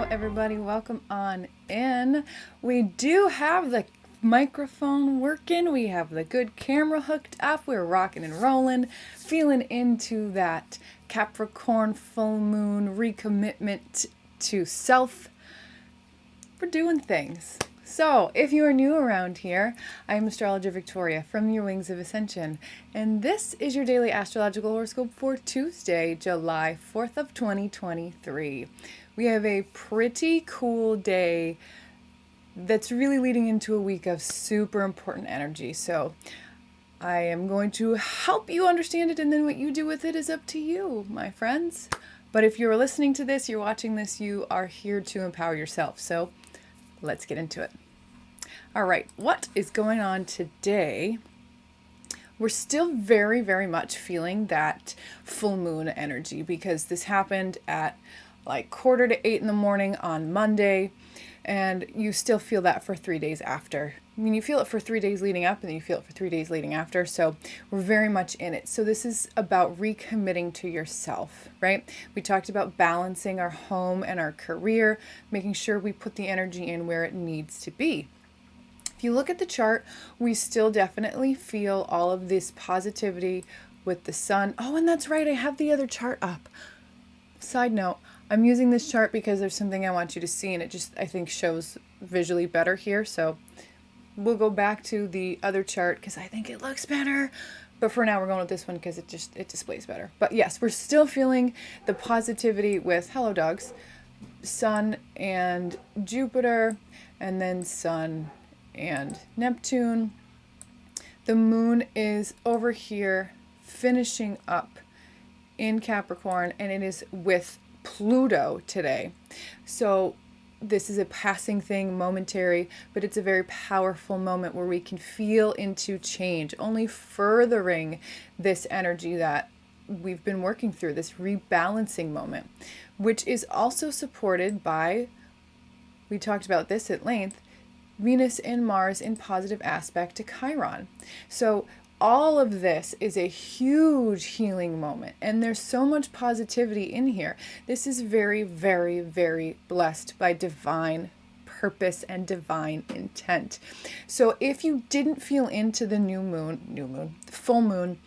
everybody. Welcome on in. We do have the microphone working. We have the good camera hooked up. We're rocking and rolling, feeling into that Capricorn full moon recommitment to self. We're doing things. So, if you are new around here, I am Astrologer Victoria from Your Wings of Ascension, and this is your daily astrological horoscope for Tuesday, July 4th of 2023. We have a pretty cool day that's really leading into a week of super important energy. So, I am going to help you understand it, and then what you do with it is up to you, my friends. But if you're listening to this, you're watching this, you are here to empower yourself. So, let's get into it. All right, what is going on today? We're still very, very much feeling that full moon energy because this happened at like 7:45 in the morning on Monday, and you still feel that for 3 days after. I mean, you feel it for 3 days leading up, and then you feel it for 3 days leading after. So we're very much in it. So this is about recommitting to yourself, right? We talked about balancing our home and our career, making sure we put the energy in where it needs to be. If you look at the chart, we still definitely feel all of this positivity with the sun. Oh, and that's right, I have the other chart up. Side note, I'm using this chart because there's something I want you to see, and it just, I think, shows visually better here. So we'll go back to the other chart because I think it looks better. But for now, we're going with this one because it displays better. But yes, we're still feeling the positivity with, hello dogs, Sun and Jupiter, and then Sun and Neptune. The moon is over here finishing up in Capricorn, and it is with Pluto today. So this is a passing thing, momentary, but it's a very powerful moment where we can feel into change, only furthering this energy that we've been working through, this rebalancing moment, which is also supported by, we talked about this at length, Venus and Mars in positive aspect to Chiron. So all of this is a huge healing moment, and there's so much positivity in here. This is very, very, very blessed by divine purpose and divine intent. So if you didn't feel into the full moon,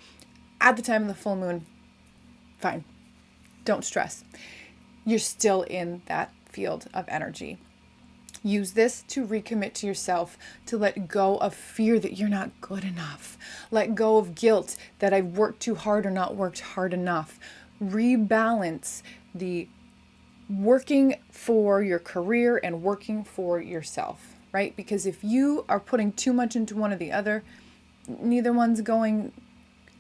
at the time of the full moon, fine. Don't stress. You're still in that field of energy. Use this to recommit to yourself, to let go of fear that you're not good enough. Let go of guilt that I've worked too hard or not worked hard enough. Rebalance the working for your career and working for yourself, right? Because if you are putting too much into one or the other, neither one's going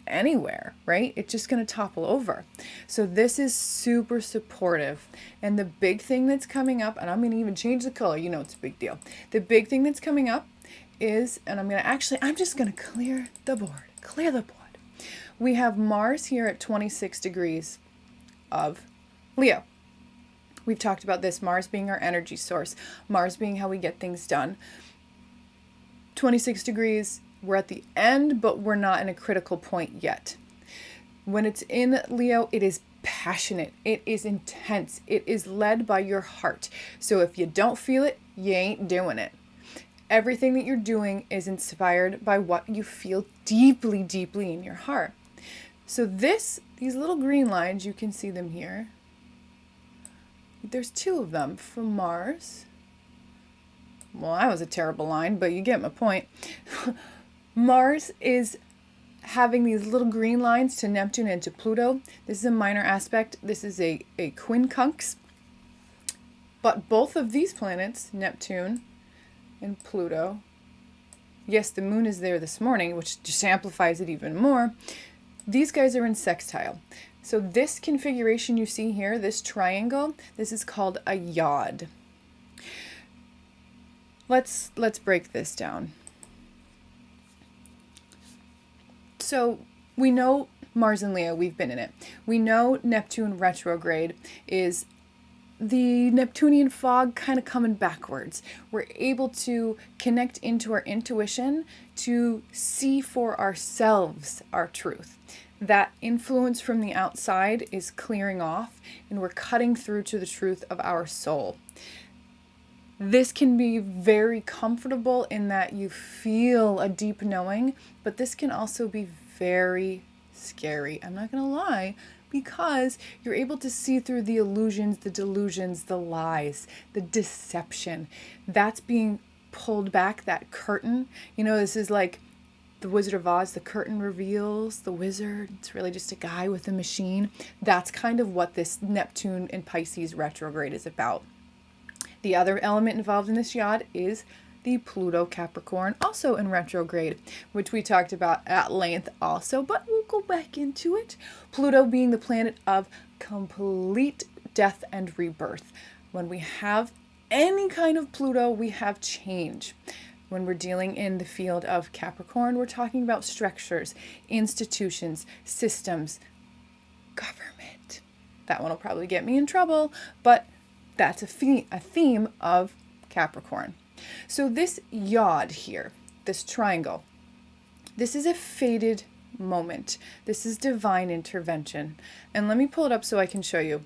anywhere, right? It's just going to topple over. So this is super supportive. And the big thing that's coming up, and I'm going to even change the color, you know it's a big deal. The big thing that's coming up is, and I'm just going to clear the board. We have Mars here at 26 degrees of Leo. We've talked about this, Mars being our energy source, Mars being how we get things done. 26 degrees, we're at the end, but we're not in a critical point yet. When it's in Leo, it is passionate. It is intense. It is led by your heart. So if you don't feel it, you ain't doing it. Everything that you're doing is inspired by what you feel deeply, deeply in your heart. So these little green lines, you can see them here. There's 2 of them for Mars. Well, that was a terrible line, but you get my point. Mars is having these little green lines to Neptune and to Pluto. This is a minor aspect. This is a quincunx. But both of these planets, Neptune and Pluto, yes, the moon is there this morning, which just amplifies it even more. These guys are in sextile. So this configuration you see here, this triangle, this is called a yod. Let's break this down. So we know Mars and Leo, we've been in it. We know Neptune retrograde is the Neptunian fog kind of coming backwards. We're able to connect into our intuition to see for ourselves our truth. that influence from the outside is clearing off, and we're cutting through to the truth of our soul. This can be very comfortable in that you feel a deep knowing, but this can also be very scary. I'm not going to lie, because you're able to see through the illusions, the delusions, the lies, the deception. That's being pulled back, that curtain. You know, this is like the Wizard of Oz, the curtain reveals the wizard. It's really just a guy with a machine. That's kind of what this Neptune and Pisces retrograde is about. The other element involved in this yod is the Pluto Capricorn, also in retrograde, which we talked about at length also, but we'll go back into it. Pluto being the planet of complete death and rebirth. When we have any kind of Pluto, we have change. When we're dealing in the field of Capricorn, we're talking about structures, institutions, systems, government. That one will probably get me in trouble, but that's a theme of Capricorn. So this yod here, this triangle, this is a fated moment. This is divine intervention. And let me pull it up so I can show you.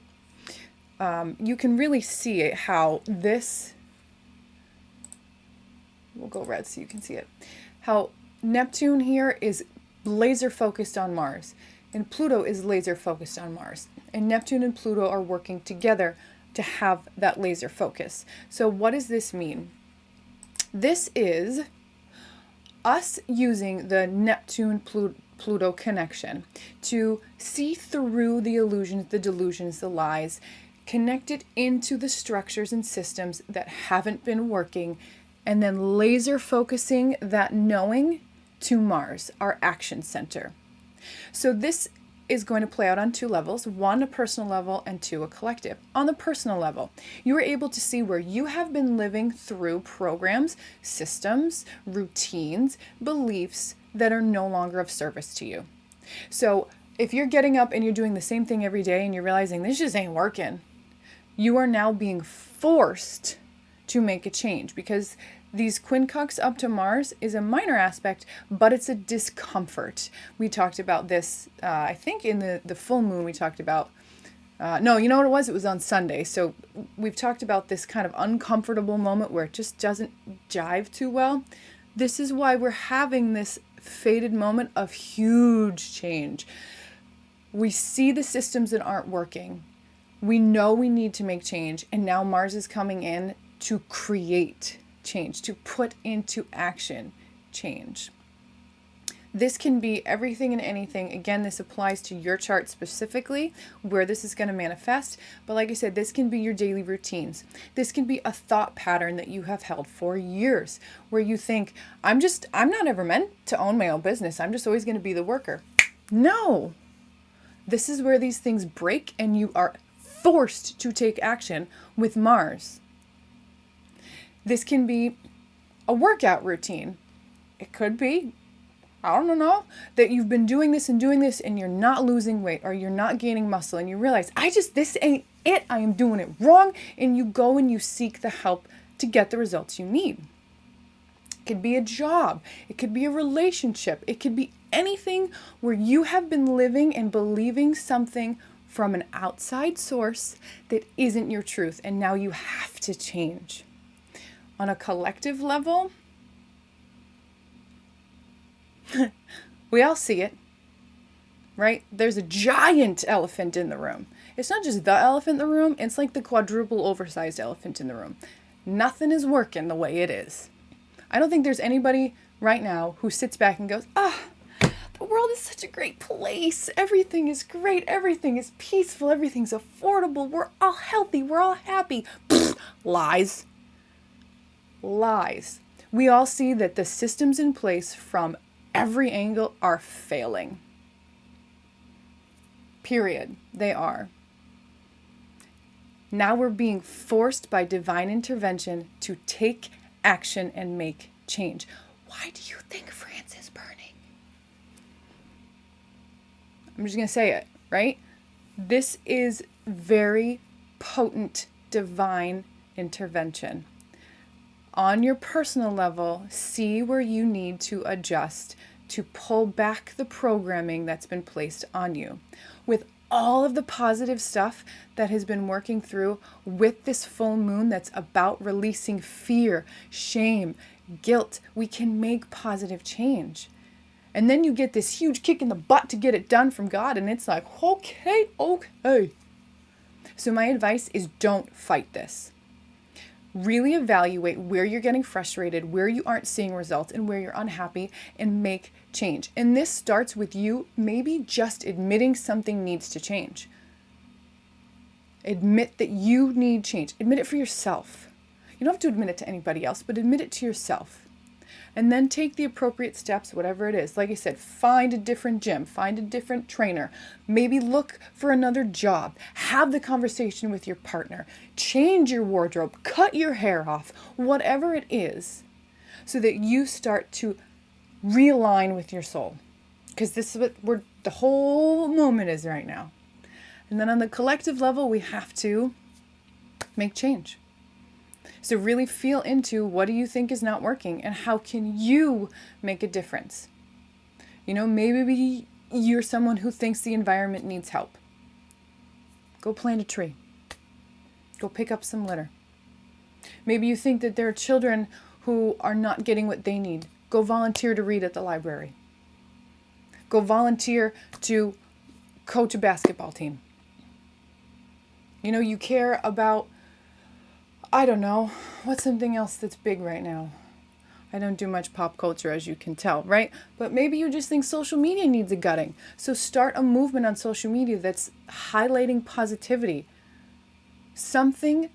You can really see it, how this, we'll go red so you can see it, how Neptune here is laser focused on Mars, and Pluto is laser focused on Mars. And Neptune and Pluto are working together to have that laser focus. So what does this mean? This is us using the Neptune-Pluto connection to see through the illusions, the delusions, the lies, connect it into the structures and systems that haven't been working, and then laser focusing that knowing to Mars, our action center. So this is going to play out on two levels, one a personal level and two a collective. On the personal level, you are able to see where you have been living through programs, systems, routines, beliefs that are no longer of service to you. So if you're getting up and you're doing the same thing every day and you're realizing this just ain't working, you are now being forced to make a change, because these quincunx up to Mars is a minor aspect, but it's a discomfort. We talked about this, I think in the full moon we talked about, no, you know what it was? It was on Sunday. So we've talked about this kind of uncomfortable moment where it just doesn't jive too well. This is why we're having this fated moment of huge change. We see the systems that aren't working. We know we need to make change, and now Mars is coming in to create change, to put into action change. This can be everything and anything. Again, this applies to your chart specifically, where this is going to manifest. But like I said, this can be your daily routines. This can be a thought pattern that you have held for years, where you think, I'm not ever meant to own my own business. I'm just always going to be the worker. No. This is where these things break and you are forced to take action with Mars. This can be a workout routine. It could be, I don't know, that you've been doing this and you're not losing weight or you're not gaining muscle, and you realize, this ain't it. I am doing it wrong. And you go and you seek the help to get the results you need. It could be a job. It could be a relationship. It could be anything where you have been living and believing something from an outside source that isn't your truth, and now you have to change. On a collective level, we all see it, right? There's a giant elephant in the room. It's not just the elephant in the room, it's like the quadruple oversized elephant in the room. Nothing is working the way it is. I don't think there's anybody right now who sits back and goes, the world is such a great place. Everything is great. Everything is peaceful. Everything's affordable. We're all healthy. We're all happy. Lies. Lies. We all see that the systems in place from every angle are failing. Period. They are. Now we're being forced by divine intervention to take action and make change. Why do you think France is burning? I'm just going to say it, right? This is very potent divine intervention. On your personal level, see where you need to adjust to pull back the programming that's been placed on you. With all of the positive stuff that has been working through with this full moon that's about releasing fear, shame, guilt, we can make positive change. And then you get this huge kick in the butt to get it done from God, and it's like, okay. So my advice is don't fight this. Really evaluate where you're getting frustrated, where you aren't seeing results, and where you're unhappy, and make change. And this starts with you maybe just admitting something needs to change. Admit that you need change. Admit it for yourself. You don't have to admit it to anybody else, but admit it to yourself. And then take the appropriate steps, whatever it is. Like I said, find a different gym, find a different trainer, maybe look for another job, have the conversation with your partner, change your wardrobe, cut your hair off, whatever it is, so that you start to realign with your soul. Because this is what the whole moment is right now. And then on the collective level, we have to make change. So really feel into what do you think is not working and how can you make a difference? Maybe you're someone who thinks the environment needs help. Go plant a tree. Go pick up some litter. Maybe you think that there are children who are not getting what they need. Go volunteer to read at the library. Go volunteer to coach a basketball team. You care about, I don't know, what's something else that's big right now? I don't do much pop culture, as you can tell, right? But maybe you just think social media needs a gutting. So start a movement on social media that's highlighting positivity. Something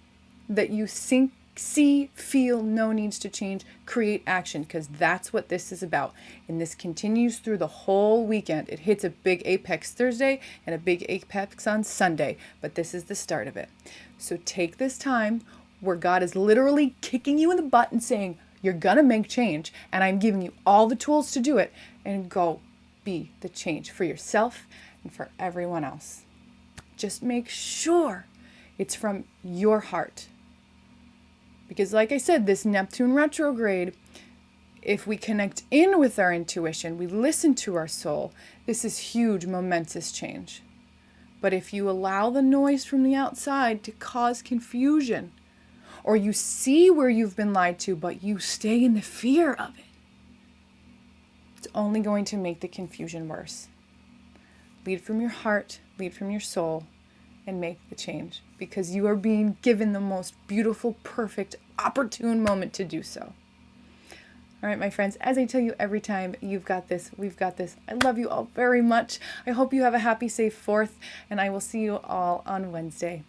that you see, feel, know needs to change, create action, because that's what this is about. And this continues through the whole weekend. It hits a big apex Thursday and a big apex on Sunday, but this is the start of it. So take this time where God is literally kicking you in the butt and saying, you're gonna make change, and I'm giving you all the tools to do it, and go be the change for yourself and for everyone else. Just make sure it's from your heart. Because like I said, this Neptune retrograde, if we connect in with our intuition, we listen to our soul, this is huge, momentous change. But if you allow the noise from the outside to cause confusion, or you see where you've been lied to, but you stay in the fear of it, it's only going to make the confusion worse. Lead from your heart, lead from your soul, and make the change, because you are being given the most beautiful, perfect, opportune moment to do so. All right, my friends, as I tell you every time, you've got this, we've got this. I love you all very much. I hope you have a happy, safe 4th, and I will see you all on Wednesday.